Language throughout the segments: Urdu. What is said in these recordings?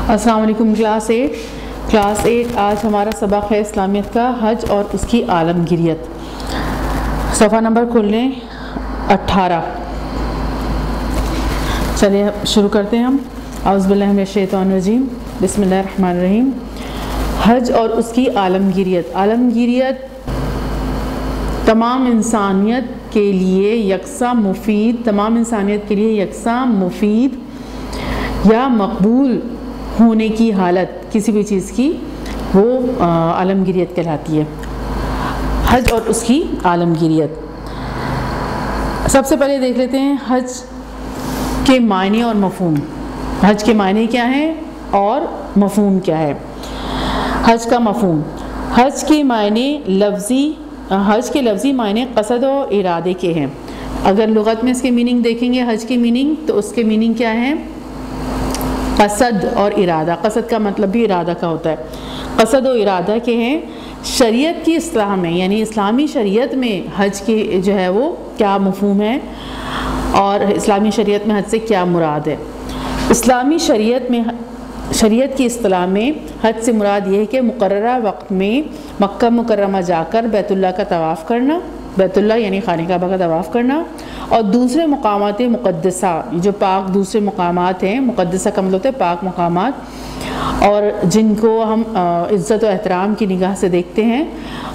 السلام علیکم کلاس 8 آج ہمارا سبق ہے اسلامیت کا حج اور اس کی عالمگیریت۔ صفحہ نمبر کھول لیں 18۔ چلیے شروع کرتے ہیں ہم۔ اعوذ باللہ من الشیطان الرجیم، بسم اللہ الرحمن الرحیم۔ حج اور اس کی عالمگیریت۔ عالمگیریت تمام انسانیت کے لیے یکساں مفید یا مقبول ہونے کی حالت کسی بھی چیز کی وہ عالمگیریت کہلاتی ہے۔ حج اور اس کی عالمگیریت۔ سب سے پہلے دیکھ لیتے ہیں حج کے معنی اور مفہوم۔ حج کے معنی کیا ہیں اور مفہوم کیا ہے؟ حج کا مفہوم۔ حج کے لفظی معنی قصد و ارادے کے ہیں۔ اگر لغت میں اس کے میننگ دیکھیں گے حج کے میننگ تو اس کے میننگ کیا ہے؟ قصد اور ارادہ۔ قصد کا مطلب بھی ارادہ کا ہوتا ہے۔ قصد و ارادہ کے ہیں۔ شریعت کی اصطلاح میں یعنی اسلامی شریعت میں حج کی جو ہے وہ کیا مفہوم ہے اور اسلامی شریعت میں حج سے کیا مراد ہے؟ اسلامی شریعت کی اصطلاح میں حج سے مراد یہ ہے کہ مقررہ وقت میں مکہ مکرمہ جا کر بیت اللہ کا طواف کرنا، بیت اللہ یعنی خانہ کعبہ کا طواف کرنا، اور دوسرے مقامات مقدسہ جو پاک دوسرے مقامات ہیں، مقدسہ کا مطلب ہوتا ہے پاک مقامات، اور جن کو ہم عزت و احترام کی نگاہ سے دیکھتے ہیں،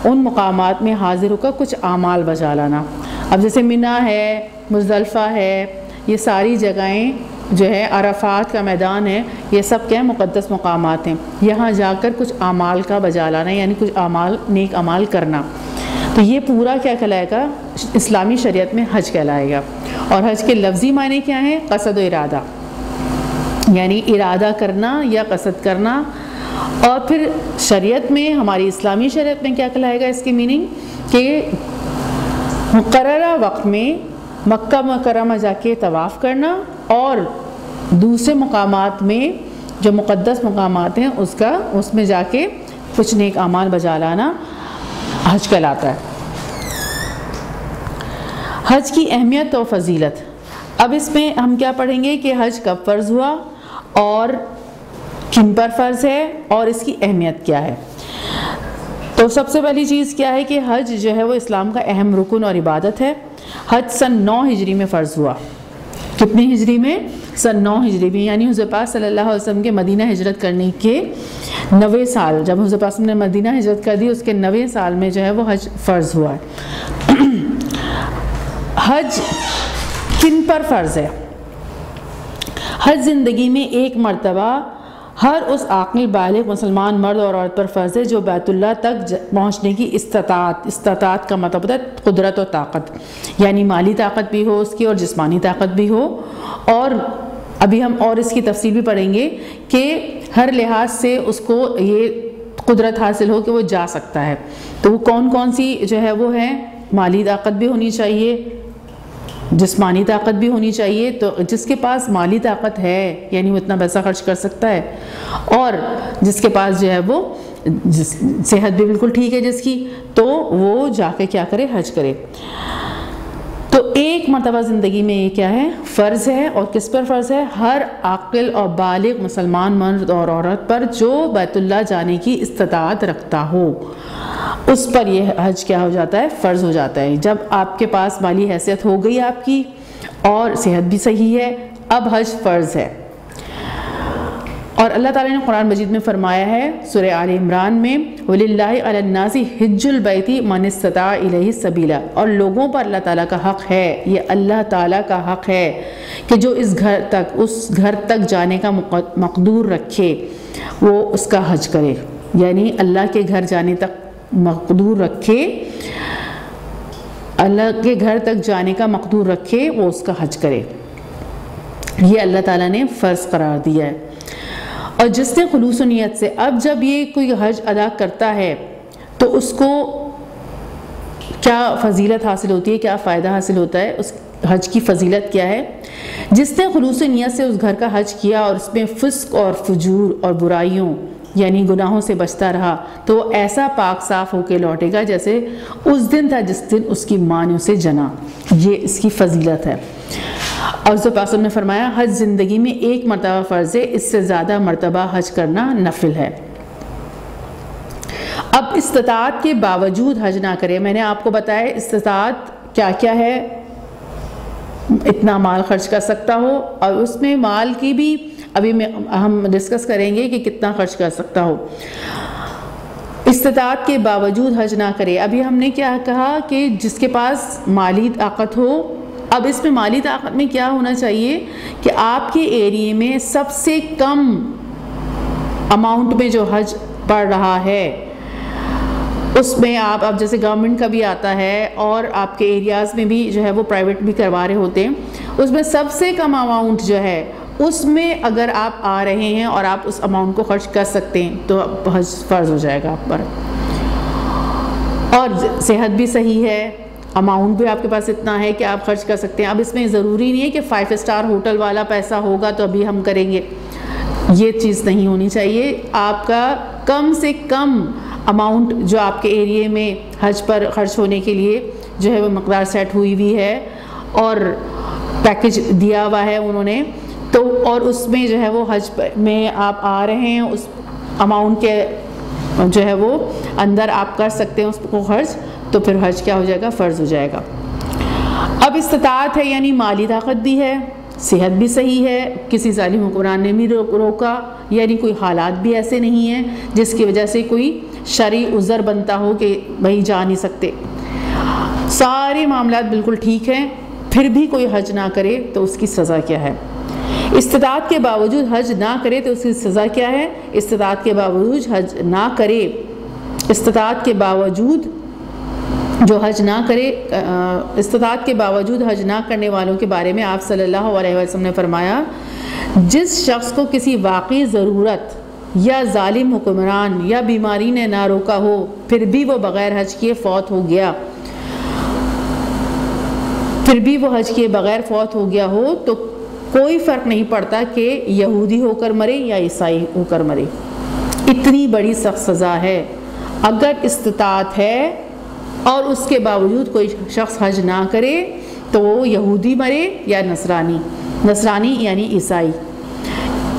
ان مقامات میں حاضر ہو کر کچھ اعمال بجا لانا۔ اب جیسے منی ہے، مزدلفہ ہے، یہ ساری جگہیں جو ہے، عرفات کا میدان ہے، یہ سب کیا مقدس مقامات ہیں۔ یہاں جا کر کچھ اعمال کا بجا لانا یعنی کچھ نیک اعمال کرنا، تو یہ پورا کیا کہلائے گا؟ اسلامی شریعت میں حج کہلائے گا۔ اور حج کے لفظی معنی کیا ہیں؟ قصد و ارادہ، یعنی ارادہ کرنا یا قصد کرنا۔ اور پھر شریعت میں، ہماری اسلامی شریعت میں کیا کہلائے گا اس کی میننگ؟ کہ مقررہ وقت میں مکہ مکرمہ جا کے طواف کرنا اور دوسرے مقامات میں جو مقدس مقامات ہیں اس میں جا کے کچھ نیک اعمال بجا لانا حج کہلاتا ہے۔ حج کی اہمیت و فضیلت۔ اب اس میں ہم کیا پڑھیں گے کہ حج کب فرض ہوا اور کن پر فرض ہے اور اس کی اہمیت کیا ہے۔ تو سب سے پہلی چیز کیا ہے کہ حج جو ہے وہ اسلام کا اہم رکن اور عبادت ہے۔ حج سن 9 ہجری میں فرض ہوا۔ کتنی ہجری میں؟ سن 9 ہجری میں، یعنی حضور پاک صلی اللہ علیہ وسلم کے مدینہ ہجرت کرنے کے 90 سال، جب حضور پاک نے مدینہ ہجرت کر دی اس کے 90 سال میں جو ہے وہ حج فرض ہوا ہے۔ حج کن پر فرض ہے؟ حج زندگی میں ایک مرتبہ ہر اس عاقل بالغ مسلمان مرد اور عورت پر فرض ہے جو بیت اللہ تک پہنچنے کی استطاعت کا مطلب ہوتا ہے قدرت و طاقت، یعنی مالی طاقت بھی ہو اس کی اور جسمانی طاقت بھی ہو۔ اور ابھی ہم اور اس کی تفصیل بھی پڑھیں گے کہ ہر لحاظ سے اس کو یہ قدرت حاصل ہو کہ وہ جا سکتا ہے۔ تو وہ کون سی جو ہے وہ ہے؟ مالی طاقت بھی ہونی چاہیے، جسمانی طاقت بھی ہونی چاہیے۔ تو جس کے پاس مالی طاقت ہے یعنی وہ اتنا پیسہ خرچ کر سکتا ہے، اور جس کے پاس جو ہے وہ صحت بھی بالکل ٹھیک ہے جس کی، تو وہ جا کے کیا کرے؟ حج کرے۔ تو ایک مرتبہ زندگی میں یہ کیا ہے؟ فرض ہے۔ اور کس پر فرض ہے؟ ہر عاقل اور بالغ مسلمان مرد اور عورت پر جو بیت اللہ جانے کی استطاعت رکھتا ہو، اس پر یہ حج کیا ہو جاتا ہے؟ فرض ہو جاتا ہے۔ جب آپ کے پاس مالی حیثیت ہو گئی آپ کی اور صحت بھی صحیح ہے، اب حج فرض ہے۔ اور اللہ تعالیٰ نے قرآن مجید میں فرمایا ہے سورہ آل عمران میں، وَلِلَّهِ عَلَى النَّاسِ حِجُّ الْبَيْتِ مَنِ اسْتَطَاعَ إِلَيْهِ سَبِيلًا، اور لوگوں پر اللہ تعالیٰ کا حق ہے، یہ اللہ تعالیٰ کا حق ہے کہ جو اس گھر تک جانے کا مقدور رکھے وہ اس کا حج کرے، یعنی اللہ کے گھر جانے تک مقدور رکھے، اللہ کے گھر تک جانے کا مقدور رکھے وہ اس کا حج کرے۔ یہ اللہ تعالیٰ نے فرض قرار دیا ہے۔ اور جس نے خلوص و نیت سے، اب جب یہ کوئی حج ادا کرتا ہے تو اس کو کیا فضیلت حاصل ہوتی ہے، کیا فائدہ حاصل ہوتا ہے؟ اس حج کی فضیلت کیا ہے؟ جس نے خلوص و نیت سے اس گھر کا حج کیا اور اس میں فسق اور فجور اور برائیوں یعنی گناہوں سے بچتا رہا تو وہ ایسا پاک صاف ہو کے لوٹے گا جیسے اس دن تھا جس دن اس کی ماں نے اسے جنا۔ یہ اس کی فضیلت ہے۔ اور رسول پاک نے فرمایا حج زندگی میں ایک مرتبہ فرض ہے، اس سے زیادہ مرتبہ حج کرنا نفل ہے۔ اب استطاعت کے باوجود حج نہ کرے، میں نے آپ کو بتایا استطاعت کیا کیا ہے، اتنا مال خرچ کر سکتا ہو، اور اس میں مال کی بھی ابھی ہم ڈسکس کریں گے کہ کتنا خرچ کر سکتا ہو۔ استطاعت کے باوجود حج نہ کرے، ابھی ہم نے کیا کہا کہ جس کے پاس مالی طاقت ہو۔ اب اس میں مالی طاقت میں کیا ہونا چاہیے کہ آپ کے ایریے میں سب سے کم اماؤنٹ میں جو حج پڑ رہا ہے اس میں آپ اب جیسے گورنمنٹ کا بھی آتا ہے اور آپ کے ایریاز میں بھی جو ہے وہ پرائیویٹ بھی کروا رہے ہوتے ہیں، اس میں سب سے کم اماؤنٹ جو ہے اس میں اگر آپ آ رہے ہیں اور آپ اس اماؤنٹ کو خرچ کر سکتے ہیں تو حج فرض ہو جائے گا آپ پر، اور صحت بھی صحیح ہے، اماؤنٹ بھی آپ کے پاس اتنا ہے کہ آپ خرچ کر سکتے ہیں۔ اب اس میں ضروری نہیں ہے کہ 5 اسٹار ہوٹل والا پیسہ ہوگا تو ابھی ہم کریں گے، یہ چیز نہیں ہونی چاہیے۔ آپ کا کم سے کم اماؤنٹ جو آپ کے ایریے میں حج پر خرچ ہونے کے لیے جو ہے وہ مقدار سیٹ ہوئی ہوئی ہے اور پیکج دیا ہوا ہے انہوں نے، تو اور اس میں جو ہے وہ حج میں آپ آ رہے ہیں، اس اماؤنٹ کے جو ہے وہ اندر آپ کر سکتے ہیں اس کو خرچ، تو پھر حج کیا ہو جائے گا، فرض ہو جائے گا۔ اب استطاعت ہے یعنی مالی طاقت بھی ہے، صحت بھی صحیح ہے، کسی ظالم حکمران نے بھی روکا، یعنی کوئی حالات بھی ایسے نہیں ہیں جس کی وجہ سے کوئی شرعی عذر بنتا ہو کہ بھائی جا نہیں سکتے، سارے معاملات بالکل ٹھیک ہیں، پھر بھی کوئی حج نہ کرے تو اس کی سزا کیا ہے۔ استطاعت کے باوجود حج نہ کرے تو اس کی سزا کیا ہے۔ استطاعت کے باوجود حج نہ کرے، استطاعت کے باوجود جو حج نہ کرے، استطاعت کے باوجود حج نہ کرنے والوں کے بارے میں آپ صلی اللہ علیہ وسلم نے فرمایا، جس شخص کو کسی واقعی ضرورت یا ظالم حکمران یا بیماری نے نہ روکا ہو پھر بھی وہ بغیر حج کیے فوت ہو گیا، ہو تو کوئی فرق نہیں پڑتا کہ یہودی ہو کر مرے یا عیسائی ہو کر مرے، اتنی بڑی سخت سزا ہے۔ اگر استطاعت ہے اور اس کے باوجود کوئی شخص حج نہ کرے تو وہ یہودی مرے یا نصرانی یعنی عیسائی،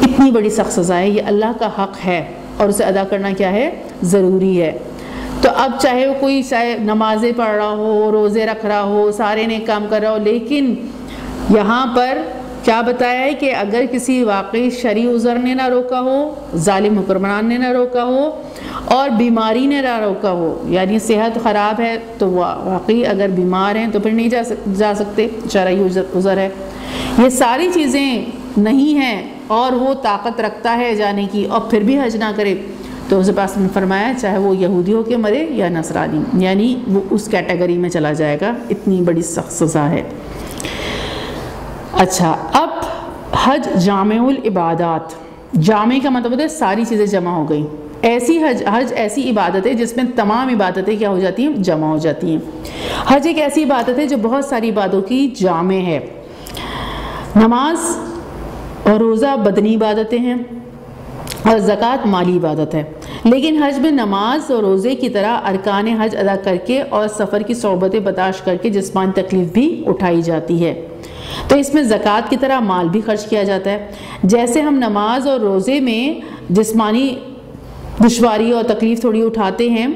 اتنی بڑی سخت سزا ہے، یہ اللہ کا حق ہے اور اسے ادا کرنا کیا ہے، ضروری ہے۔ تو اب چاہے وہ کوئی نمازیں پڑھ رہا ہو، روزے رکھ رہا ہو، سارے نیک کام کر رہا ہو، لیکن یہاں پر کیا بتایا ہے کہ اگر کسی واقعی شرعی عذر نے نہ روکا ہو، ظالم حکمران نے نہ روکا ہو اور بیماری نے نہ روکا ہو، یعنی صحت خراب ہے تو واقعی اگر بیمار ہیں تو پھر نہیں جا سکتے، شرعی عذر ہے، یہ ساری چیزیں نہیں ہیں اور وہ طاقت رکھتا ہے جانے کی اور پھر بھی حج نہ کرے، تو اس پاس نے فرمایا چاہے وہ یہودی ہو کے مرے یا نصرانی، یعنی وہ اس کیٹیگری میں چلا جائے گا، اتنی بڑی سخت سزا ہے۔ اچھا، اب حج جامع العبادات، جامع کا مطلب ہے ساری چیزیں جمع ہو گئی، ایسی حج ایسی عبادت ہے جس میں تمام عبادتیں کیا ہو جاتی ہیں، جمع ہو جاتی ہیں۔ حج ایک ایسی عبادت ہے جو بہت ساری عبادتوں کی جامع ہے۔ نماز اور روزہ بدنی عبادتیں ہیں اور زکوٰۃ مالی عبادت ہے، لیکن حج میں نماز اور روزے کی طرح ارکان حج ادا کر کے اور سفر کی صعوبتیں برداشت کر کے جسمانی تکلیف بھی اٹھائی جاتی ہے، تو اس میں زکوٰۃ کی طرح مال بھی خرچ کیا جاتا ہے۔ جیسے ہم نماز اور روزے میں جسمانی دشواری اور تکلیف تھوڑی اٹھاتے ہیں،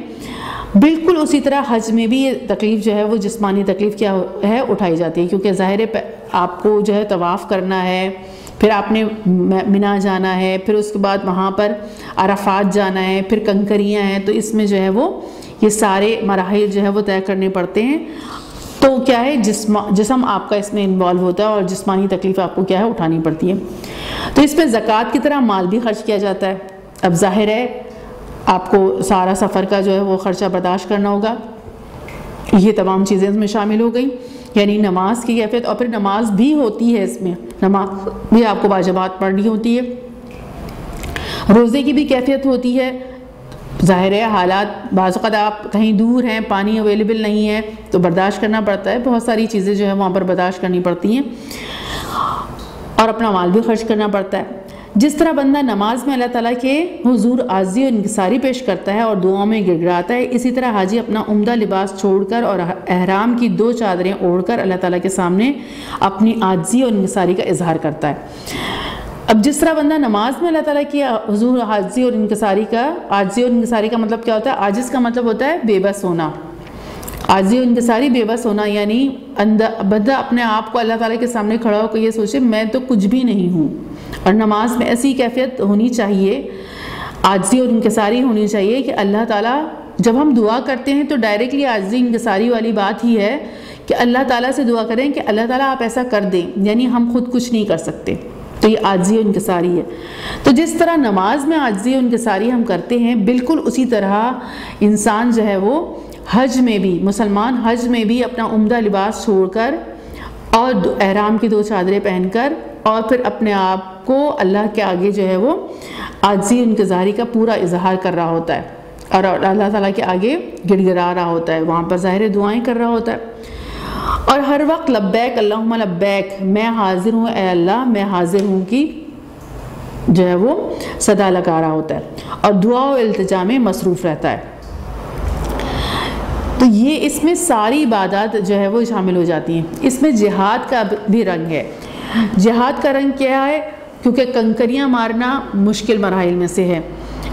بالکل اسی طرح حج میں بھی یہ تکلیف جو ہے وہ جسمانی تکلیف کیا ہے، اٹھائی جاتی ہے، کیونکہ ظاہر ہے آپ کو جو ہے طواف کرنا ہے، پھر آپ نے منی جانا ہے، پھر اس کے بعد وہاں پر عرفات جانا ہے، پھر کنکریاں ہیں، تو اس میں جو ہے وہ یہ سارے مراحل جو ہے وہ طے کرنے پڑتے ہیں، تو کیا ہے جسم آپ کا اس میں انوالو ہوتا ہے اور جسمانی تکلیف آپ کو کیا ہے اٹھانی پڑتی ہے، تو اس میں زکوٰۃ کی طرح مال بھی خرچ کیا جاتا ہے۔ اب ظاہر ہے آپ کو سارا سفر کا جو ہے وہ خرچہ برداشت کرنا ہوگا، یہ تمام چیزیں اس میں شامل ہو گئیں، یعنی نماز کی کیفیت، اور پھر نماز بھی ہوتی ہے، اس میں نماز بھی آپ کو باجماعت پڑھنی ہوتی ہے، روزے کی بھی کیفیت ہوتی ہے، ظاہر ہے حالات بعض اوقات آپ کہیں دور ہیں، پانی اویلیبل نہیں ہے تو برداشت کرنا پڑتا ہے، بہت ساری چیزیں جو ہے وہاں پر برداشت کرنی پڑتی ہیں اور اپنا مال بھی خرچ کرنا پڑتا ہے۔ جس طرح بندہ نماز میں اللہ تعالیٰ کے حضور عاجزی اور انکساری پیش کرتا ہے اور دعاؤں میں گر گراتا ہے، اسی طرح حاجی اپنا عمدہ لباس چھوڑ کر اور احرام کی 2 چادریں اوڑھ کر اللہ تعالیٰ کے سامنے اپنی عاجزی اور انکساری کا اظہار کرتا ہے۔ اب جس طرح بندہ نماز میں اللہ تعالیٰ کی حضور عاجزی اور انکساری کا مطلب کیا ہوتا ہے؟ عاجز کا مطلب ہوتا ہے بے بس ہونا، عاجزی اور انکساری بے بس ہونا، یعنی بندہ اپنے آپ کو اللہ تعالیٰ کے سامنے کھڑا ہو کے یہ سوچے میں تو کچھ بھی نہیں ہوں۔ اور نماز میں ایسی کیفیت ہونی چاہیے، عاجزی اور انکساری ہونی چاہیے کہ اللہ تعالیٰ جب ہم دعا کرتے ہیں تو ڈائریکٹلی عاجزی انکساری والی بات ہی ہے کہ اللہ تعالیٰ سے دعا کریں کہ اللہ تعالیٰ آپ ایسا کر دیں، یعنی ہم خود کچھ نہیں کر سکتے، تو یہ عاجزی و انکساری ہے۔ تو جس طرح نماز میں عاجزی و انکساری ہم کرتے ہیں، بالکل اسی طرح انسان جو ہے وہ حج میں بھی، مسلمان حج میں بھی اپنا عمدہ لباس چھوڑ کر اور احرام کی 2 چادریں پہن کر اور پھر اپنے آپ کو اللہ کے آگے جو ہے وہ عاجزی و انکساری کا پورا اظہار کر رہا ہوتا ہے اور اللہ تعالیٰ کے آگے گڑ گڑا رہا ہوتا ہے، وہاں پر ظاہر دعائیں کر رہا ہوتا ہے، اور ہر وقت لبیک اللہم لبیک، میں حاضر ہوں اے اللہ، میں حاضر ہوں کی جو ہے وہ صدا لگا رہا ہوتا ہے اور دعا و التجا میں مصروف رہتا ہے۔ تو یہ اس میں ساری عبادات جو ہے وہ شامل ہو جاتی ہیں۔ اس میں جہاد کا بھی رنگ ہے۔ جہاد کا رنگ کیا ہے؟ کیونکہ کنکریاں مارنا مشکل مراحل میں سے ہے،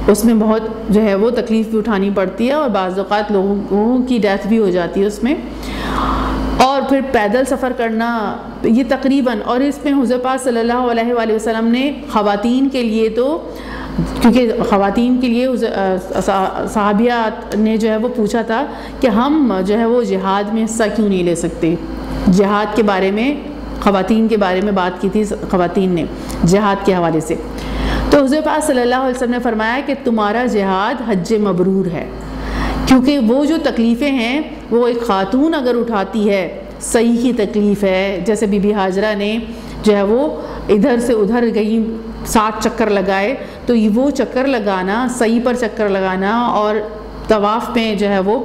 اس میں بہت جو ہے وہ تکلیف بھی اٹھانی پڑتی ہے اور بعض اوقات لوگوں کی ڈیتھ بھی ہو جاتی ہے اس میں، اور پھر پیدل سفر کرنا یہ تقریباً، اور اس میں حضور پاک صلی اللہ علیہ وآلہ وسلم نے خواتین کے لیے تو، کیونکہ خواتین کے لیے صحابیات نے جو ہے وہ پوچھا تھا کہ ہم جو ہے وہ جہاد میں حصہ کیوں نہیں لے سکتے، جہاد کے بارے میں خواتین کے بارے میں بات کی تھی خواتین نے جہاد کے حوالے سے، تو حضور پاک صلی اللہ علیہ وسلم نے فرمایا کہ تمہارا جہاد حج مبرور ہے، کیونکہ وہ جو تکلیفیں ہیں وہ ایک خاتون اگر اٹھاتی ہے، صحیح کی تکلیف ہے، جیسے بی بی ہاجرہ نے جو ہے وہ ادھر سے ادھر گئی 7 چکر لگائے، تو وہ چکر لگانا، صحیح پر چکر لگانا اور طواف میں جو ہے وہ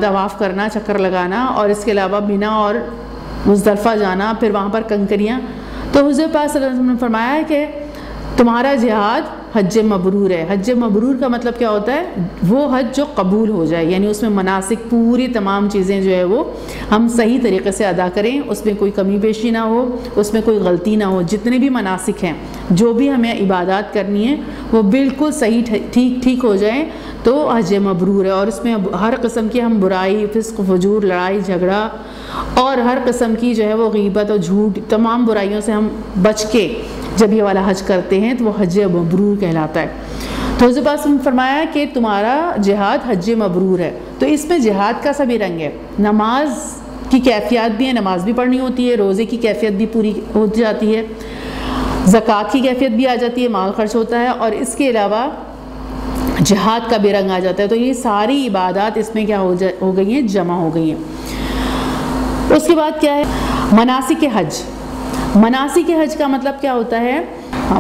طواف کرنا، چکر لگانا، اور اس کے علاوہ مینا اور مزدلفہ جانا، پھر وہاں پر کنکریاں، تو حضور پاک صلی اللہ علیہ وسلم نے فرمایا کہ تمہارا جہاد حج مبرور ہے۔ حج مبرور کا مطلب کیا ہوتا ہے؟ وہ حج جو قبول ہو جائے، یعنی اس میں مناسک پوری تمام چیزیں جو ہے وہ ہم صحیح طریقے سے ادا کریں، اس میں کوئی کمی بیشی نہ ہو، اس میں کوئی غلطی نہ ہو، جتنے بھی مناسک ہیں، جو بھی ہمیں عبادات کرنی ہے وہ بالکل صحیح ٹھیک ہو جائیں تو حج مبرور ہے۔ اور اس میں ہر قسم کی ہم برائی، فسق، فجور، لڑائی جھگڑا اور ہر قسم کی جو ہے وہ غیبت اور جھوٹ، تمام برائیوں سے ہم بچ کے جب یہ والا حج کرتے ہیں تو وہ حج مبرور کہلاتا ہے۔ تو حضور پاک نے فرمایا کہ تمہارا جہاد حج مبرور ہے۔ تو اس میں جہاد کا سا بھی رنگ ہے، نماز کی کیفیت بھی ہے، نماز بھی پڑھنی ہوتی ہے، روزے کی کیفیت بھی پوری ہو جاتی ہے، زکوٰۃ کی کیفیت بھی آ جاتی ہے، مال خرچ ہوتا ہے، اور اس کے علاوہ جہاد کا بھی رنگ آ جاتا ہے۔ تو یہ ساری عبادات اس میں کیا ہو گئی ہیں؟ جمع ہو گئی ہیں۔ اس کے بعد کیا ہے؟ مناسک حج۔ مناسک حج کا مطلب کیا ہوتا ہے؟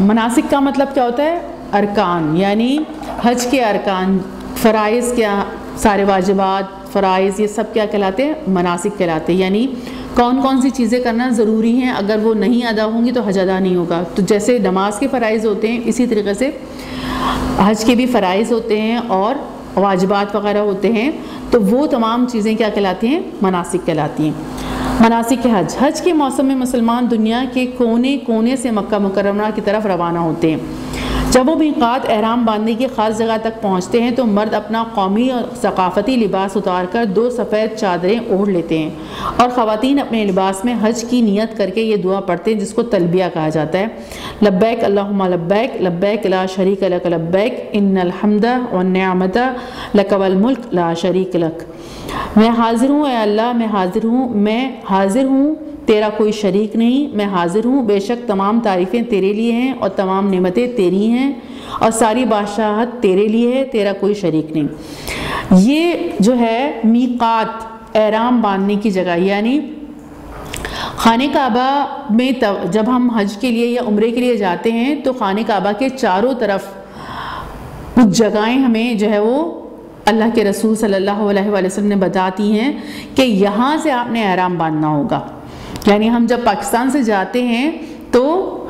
مناسک کا مطلب کیا ہوتا ہے؟ ارکان، یعنی حج کے ارکان، فرائض، کیا سارے واجبات، فرائض، یہ سب کیا کہلاتے ہیں؟ مناسک کہلاتے ہیں، یعنی کون کون سی چیزیں کرنا ضروری ہیں، اگر وہ نہیں ادا ہوں گی تو حج ادا نہیں ہوگا۔ تو جیسے نماز کے فرائض ہوتے ہیں، اسی طریقے سے حج کے بھی فرائض ہوتے ہیں اور واجبات وغیرہ ہوتے ہیں، تو وہ تمام چیزیں کیا کہلاتی ہیں؟ مناسک کہلاتی ہیں۔ مناسک حج۔ حج کے موسم میں مسلمان دنیا کے کونے کونے سے مکہ مکرمہ کی طرف روانہ ہوتے ہیں۔ جب وہ میقات احرام باندھنے کی خاص جگہ تک پہنچتے ہیں تو مرد اپنا قومی اور ثقافتی لباس اتار کر 2 سفید چادریں اوڑھ لیتے ہیں، اور خواتین اپنے لباس میں حج کی نیت کر کے یہ دعا پڑھتے ہیں جس کو تلبیہ کہا جاتا ہے، لبیک اللہم لبیک، لبیک لا شریک لک لبیک، ان الحمد والنعمت لک والملک لا شریک لک۔ میں حاضر ہوں اے اللہ، میں حاضر ہوں تیرا کوئی شریک نہیں، میں حاضر ہوں، بے شک تمام تعریفیں تیرے لیے ہیں اور تمام نعمتیں تیری ہیں اور ساری بادشاہت تیرے لیے ہے، تیرا کوئی شریک نہیں۔ یہ جو ہے میقات، احرام باندھنے کی جگہ، یعنی خانہ کعبہ میں جب ہم حج کے لیے یا عمرے کے لیے جاتے ہیں تو خانہ کعبہ کے چاروں طرف کچھ جگہیں ہمیں جو ہے وہ اللہ کے رسول صلی اللہ علیہ وآلہ وسلم نے بتاتی ہیں کہ یہاں سے آپ نے احرام باندھنا ہوگا۔ یعنی ہم جب پاکستان سے جاتے ہیں تو